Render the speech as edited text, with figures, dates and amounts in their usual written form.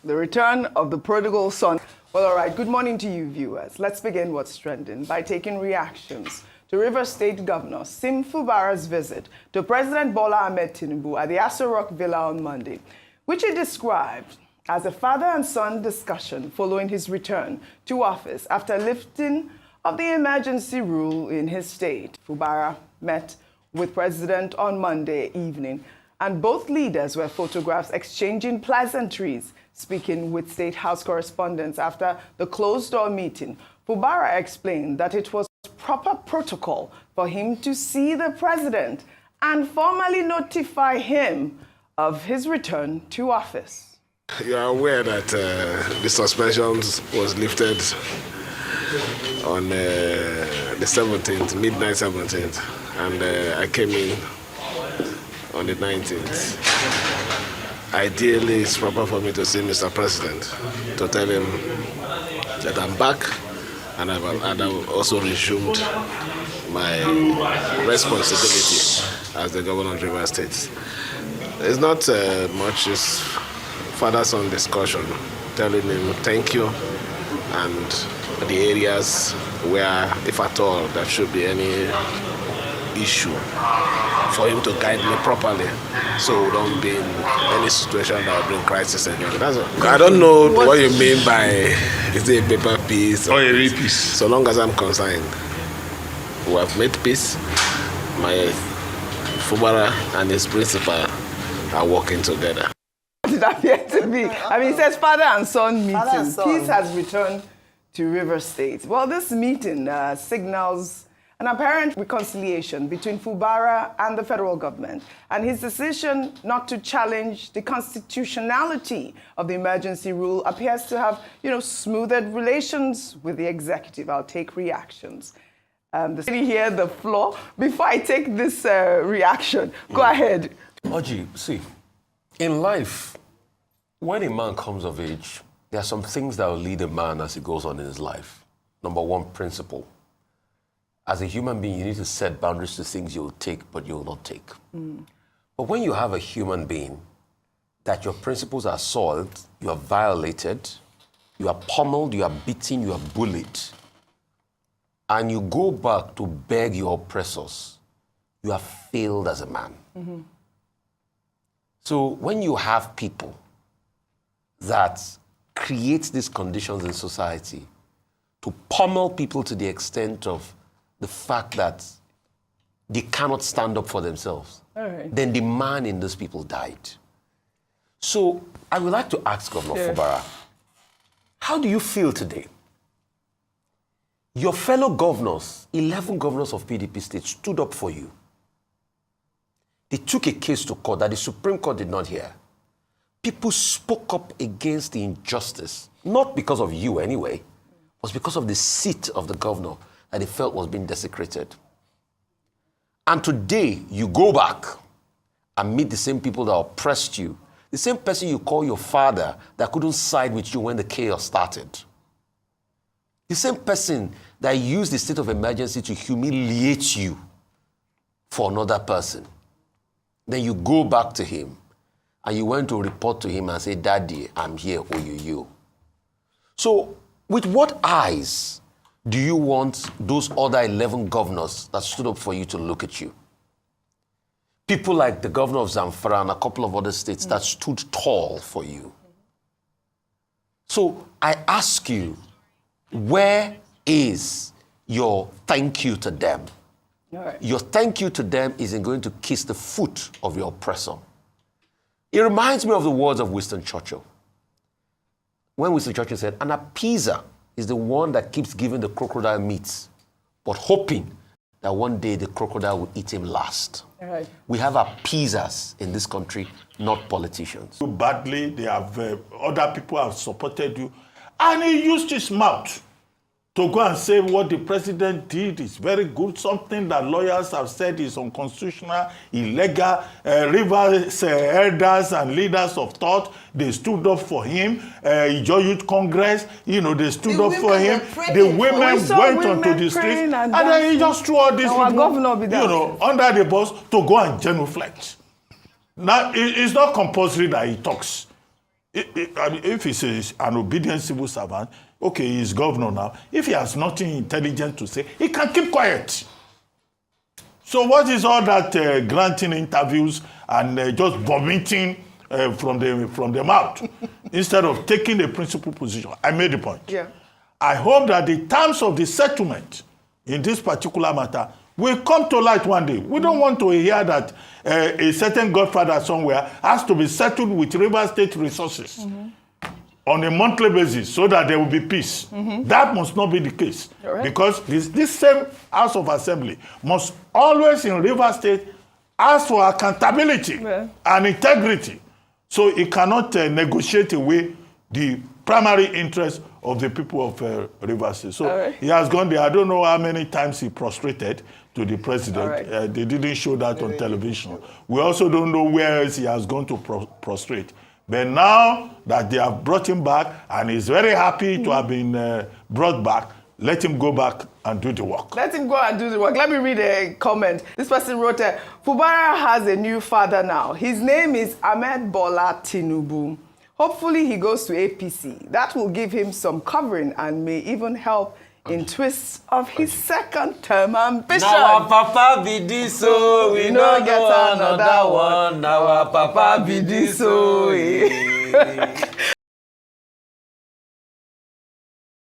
The return of the prodigal son. Well, all right, good morning to you, viewers. Let's begin what's trending by taking reactions to Rivers State Governor Sim Fubara's visit to President Bola Ahmed Tinubu at the Aso Rock Villa on Monday, which he described as a father and son discussion following his return to office after lifting of the emergency rule in his state. Fubara met with President on Monday evening, and both leaders were photographed exchanging pleasantries. Speaking with State House correspondents after the closed-door meeting, Fubara explained that it was proper protocol for him to see the president and formally notify him of his return to office. You are aware that the suspension was lifted on the 17th, midnight 17th, and I came in on the 19th. Ideally, it's proper for me to see Mr. President to tell him that I'm back and I've also resumed my responsibility as the governor of Rivers State. It's not much, it's father-son discussion, telling him thank you and the areas where, if at all, there should be any issue, for him to guide me properly so we don't be in any situation that will bring crisis again. That's all. I don't know what you mean by, is it a paper peace or a real peace? So long as I'm concerned, we have made peace. My Fubara and his principal are working together. It appeared to be. I mean, it says father and son meeting. Peace has returned to Rivers State. Well, this meeting signals an apparent reconciliation between Fubara and the federal government, and his decision not to challenge the constitutionality of the emergency rule appears to have, smoothed relations with the executive. I'll take reactions. The city here, the floor. Before I take this reaction, go ahead. Oji, see, in life, when a man comes of age, there are some things that will lead a man as he goes on in his life. Number one, principle. As a human being, you need to set boundaries to things you will take, but you will not take. But when you have a human being that your principles are soiled, you are violated, you are pummeled, you are beaten, you are bullied, and you go back to beg your oppressors, you have failed as a man. So when you have people that create these conditions in society to pummel people to the extent of the fact that they cannot stand up for themselves, then the man in those people died. So I would like to ask Governor Fubara, how do you feel today? Your fellow governors, 11 governors of PDP states, stood up for you. They took a case to court that the Supreme Court did not hear. People spoke up against the injustice, not because of you anyway, it was because of the seat of the governor that they felt was being desecrated. And today, you go back and meet the same people that oppressed you, the same person you call your father that couldn't side with you when the chaos started, the same person that used the state of emergency to humiliate you for another person. Then you go back to him and you went to report to him and say, Daddy, I'm here, you. So with what eyes do you want those other 11 governors that stood up for you to look at you? People like the governor of Zamfara and a couple of other states that stood tall for you. So I ask you, where is your thank you to them? Your thank you to them isn't going to kiss the foot of your oppressor. It reminds me of the words of Winston Churchill. When Winston Churchill said, an appeaser is the one that keeps giving the crocodile meat, but hoping that one day the crocodile will eat him last. We have appeasers in this country, not politicians. Badly, they have other people have supported you, and he used his mouth to go and say what the president did is very good, something that lawyers have said is unconstitutional, illegal. Rivers elders and leaders of thought, they stood up for him. Ijo Youth Congress, they stood up for him. The women went onto the streets, and then he just threw all these people, under the bus to go and genuflect. Now, it's not compulsory that he talks. I mean, if he's an obedient civil servant, okay, he's governor now. If he has nothing intelligent to say, he can keep quiet. So what is all that granting interviews and just vomiting from the mouth instead of taking a principal position? I made the point. Yeah. I hope that the terms of the settlement in this particular matter will come to light one day. We don't want to hear that a certain godfather somewhere has to be settled with River State resources on a monthly basis so that there will be peace. That must not be the case. Right. Because this same House of Assembly must always in River State ask for accountability and integrity. So it cannot negotiate away the primary interest of the people of River State. So he has gone there. I don't know how many times he prostrated to the president. They didn't show that on television. We also don't know where else he has gone to prostrate. But now that they have brought him back and he's very happy to have been brought back, let him go back and do the work. Let him go and do the work. Let me read a comment. This person wrote, Fubara has a new father now. His name is Ahmed Bola Tinubu. Hopefully he goes to APC. That will give him some covering and may even help in twists of his second term ambition. Now our papa be this, so we no get another one. Now our papa be this, so.